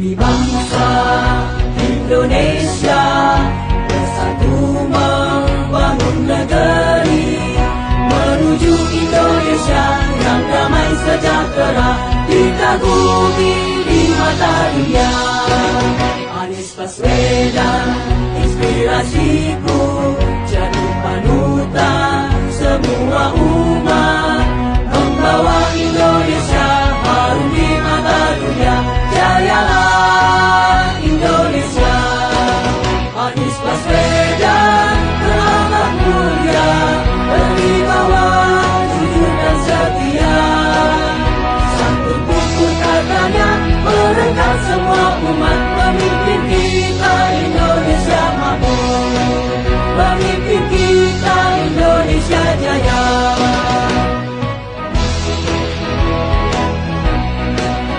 Kami bangsa Indonesia bersatu membangun negeri menuju Indonesia yang damai sejahtera dikagumi di mata dunia. Anies Baswedan, inspirasiku.